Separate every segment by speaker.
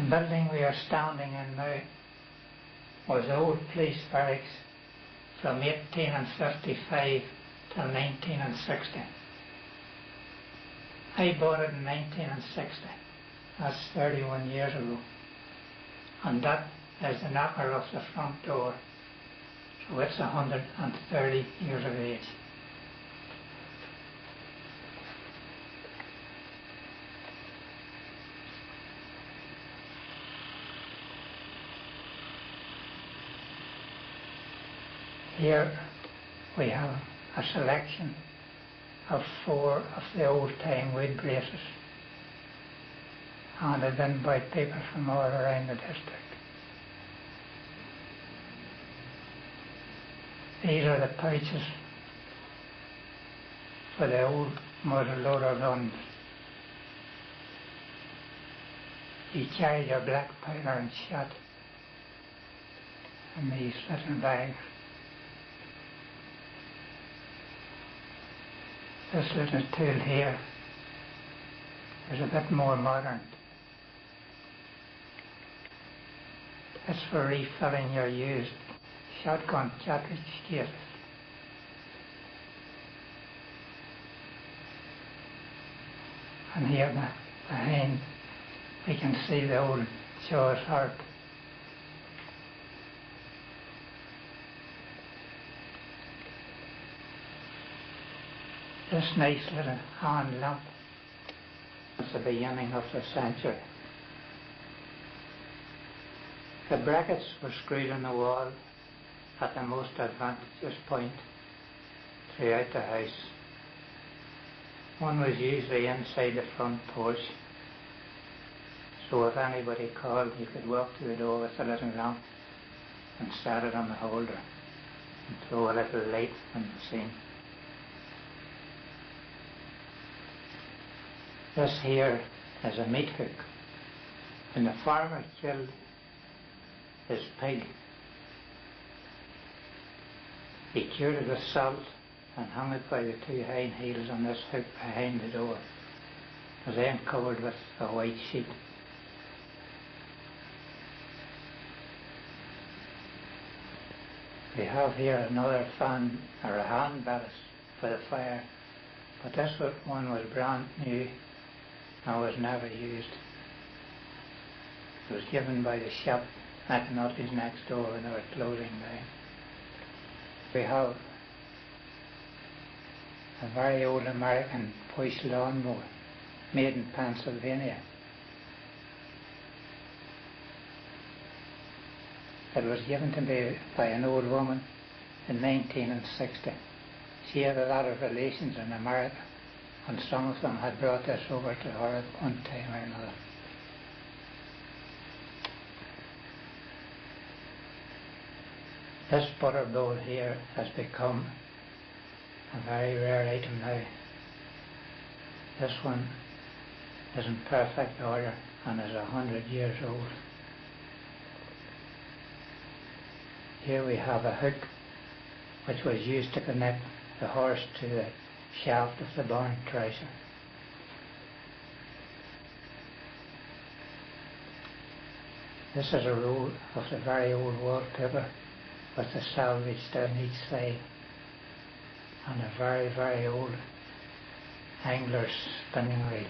Speaker 1: The building we are standing in now was the old police barracks from 1855 till 1960. I bought it in 1960. That's 31 years ago. And that is the knocker of the front door. So it's 130 years of age. Here we have a selection of 4 of the old-time wood braces handed in by people from all around the district. These are the pouches for the old muzzle-loader guns. You carry your black powder and shot in these little bags. This little tool here is a bit more modern. It's for refilling your used shotgun cartridge cases. And here behind we can see the old Shaw's heart. This nice little hand lamp is the beginning of the century. The brackets were screwed in the wall at the most advantageous point throughout the house. One was usually inside the front porch, so if anybody called, you could walk to the door with a little lamp and set it on the holder and throw a little light on the scene. This here is a meat hook. When the farmer killed his pig, he cured it with salt and hung it by the 2 hind heels on this hook behind the door. It was then covered with a white sheet. We have here another fan or a hand ballast for the fire, but this one was brand new and was never used. It was given by the shop McNulty's next door when they were closing down. We have a very old American push lawnmower made in Pennsylvania. It was given to me by an old woman in 1960. She had a lot of relations in America, and some of them had brought this over to her at one time or another. This butter bowl here has become a very rare item now. This one is in perfect order and is 100 years old. Here we have a hook which was used to connect the horse to the shaft of the barn thresher. This is a roll of the very old wallpaper with the salvage down each side, and a very, very old angler's spinning reel.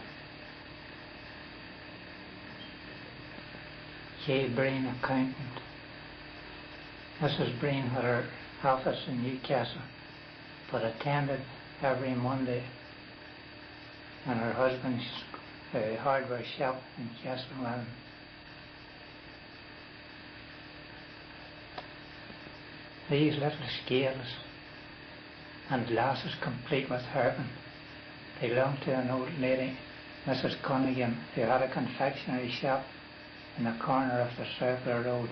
Speaker 1: J. Breen, accountant. Mrs. Breen had her office in Newcastle, but attended every Monday in her husband's hardware shop in Castlewellan. These little scales and glasses complete with hairpin belonged to an old lady, Mrs. Cunningham, who had a confectionery shop in the corner of the Circular Road.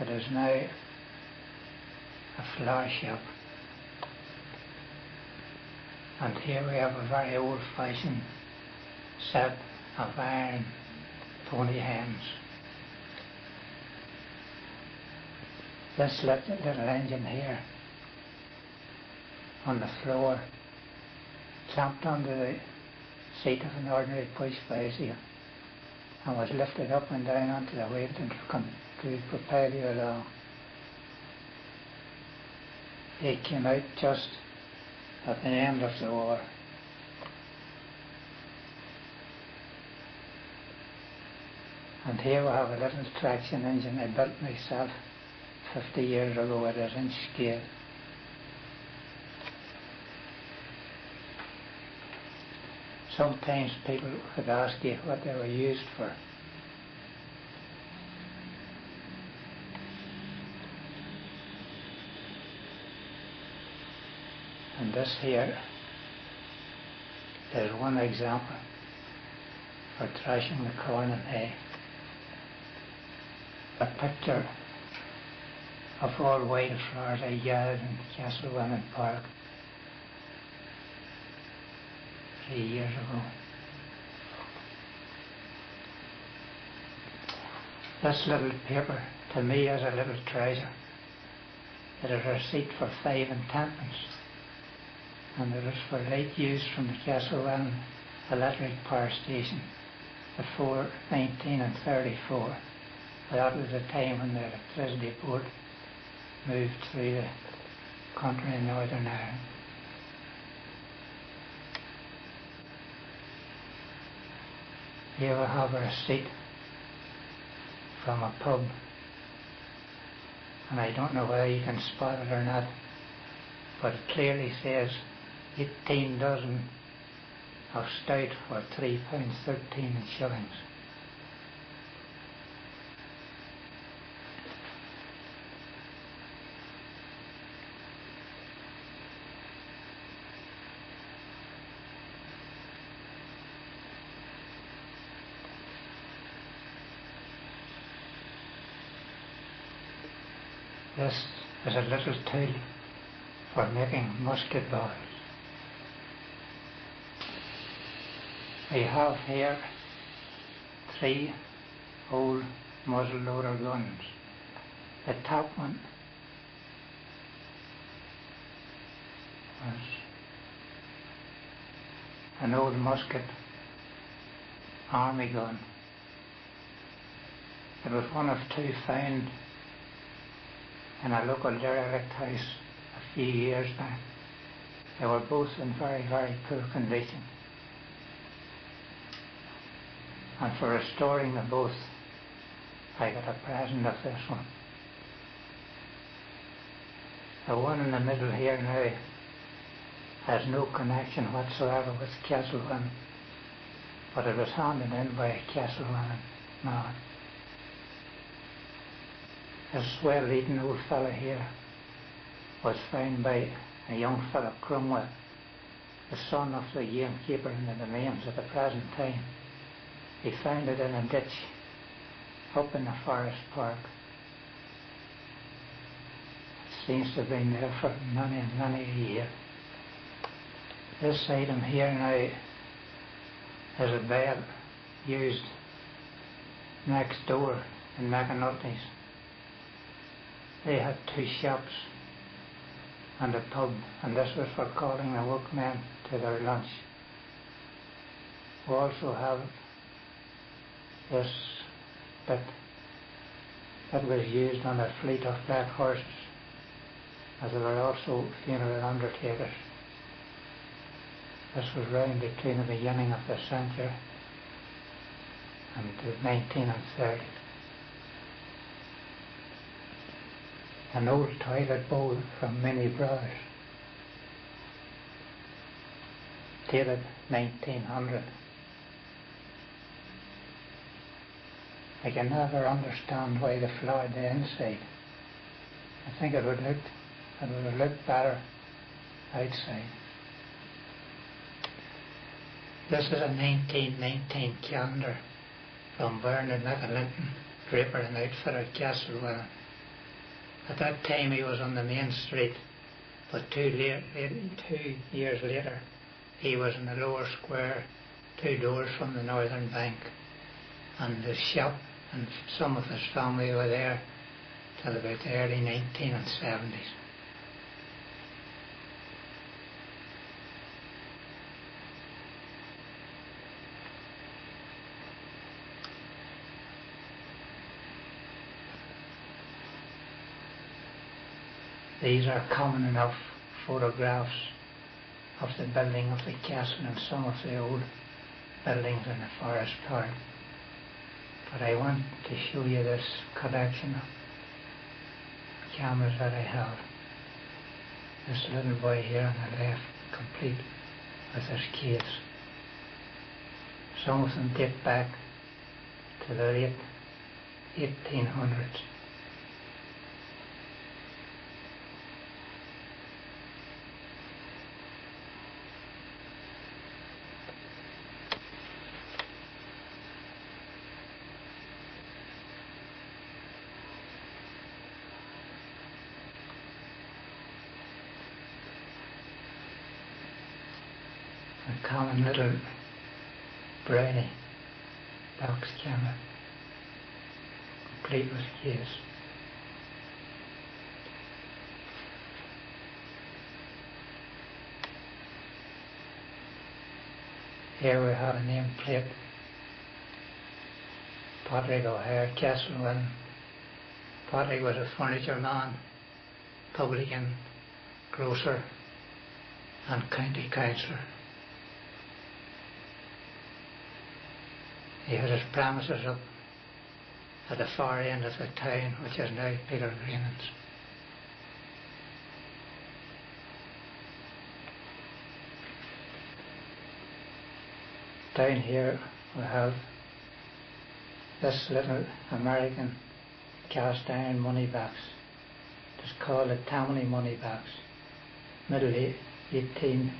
Speaker 1: It is now a flower shop. And here we have a very old-fashioned set of iron pony hens. This little engine here on the floor, clamped onto the seat of an ordinary push bicycle, and was lifted up and down onto the wheel to propel you along. He came out just at the end of the war. And here we have a little traction engine I built myself 50 years ago at an inch scale. Sometimes people would ask you what they were used for. And this here is one example for thrashing the corn and hay. A picture of all wildflowers I gathered in Castlewellan Park 3 years ago. This little paper to me is a little treasure. It is a receipt for 5 and 10 pence, and it is for light use from the Castlewellan electric power station before 1934. That was the time when the electricity board moved through the country in Northern Ireland. Here we have a receipt from a pub, and I don't know whether you can spot it or not, but it clearly says 18 dozen of stout for £3.13. This is a little tool for making musket balls. I have here 3 old muzzle-loader guns. The top one was an old musket army gun. It was one of 2 found in a local derelict house a few years back. They were both in very, very poor condition. And for restoring them both, I got a present of this one. The one in the middle here now has no connection whatsoever with Castlewellan, but it was handed in by a Castlewellan man. This well-eaten old fellow here was found by a young fellow, Cromwell, the son of the gamekeeper in the domains at the present time. He found it in a ditch up in the forest park. It seems to have been there for many and many a year. This item here now is a bell used next door in McAnulty's. They had 2 shops and a pub, and this was for calling the workmen to their lunch. We also have this bit that was used on a fleet of black horses, as there were also funeral undertakers. This was round between the beginning of the century and the 1930s. An old toilet bowl from Minnie Brothers, dated 1900. I can never understand why they floored the inside. I think it would have looked better outside. This is a 1919 calendar from Bernard McAlinton, draper and outfitter at Castlewellan. At that time he was on the main street, but 2 years later he was in the lower square, 2 doors from the northern bank, and the shop and some of his family were there till about the early 1970s. These are common enough photographs of the building of the castle and some of the old buildings in the forest part. But I want to show you this collection of cameras that I have. This little boy here on the left, complete with his case. Some of them date back to the late 1800s. A common little brownie box camera, complete with case. Here we have a nameplate, Patrick O'Hare, Castlewellan. Patrick was a furniture man, publican, grocer and county councillor. He had his premises up at the far end of the town, which is now Peter Greenan's. Down here we have this little American cast iron money box. It's called a Tammany money box, middle 1800s.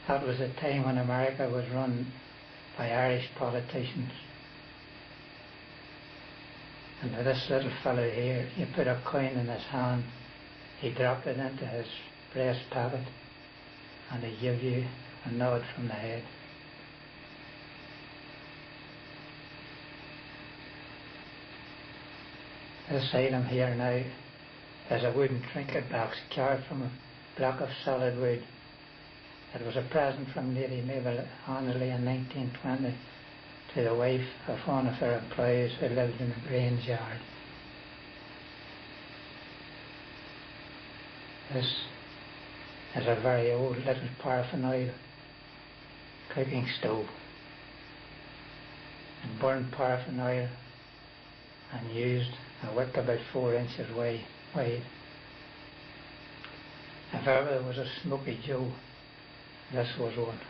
Speaker 1: That was the time when America was run by Irish politicians. And with this little fellow here, you put a coin in his hand, he dropped it into his breast pocket, and he gave you a nod from the head. This item here now is a wooden trinket box carved from a block of solid wood. It was a present from Lady Mabel Honley in 1920 to the wife of one of her employees who lived in the Grange yard. This is a very old little paraffin oil cooking stove. It burned paraffin oil and used a wick about 4 inches wide. If ever there was a Smoky Joe, this was one.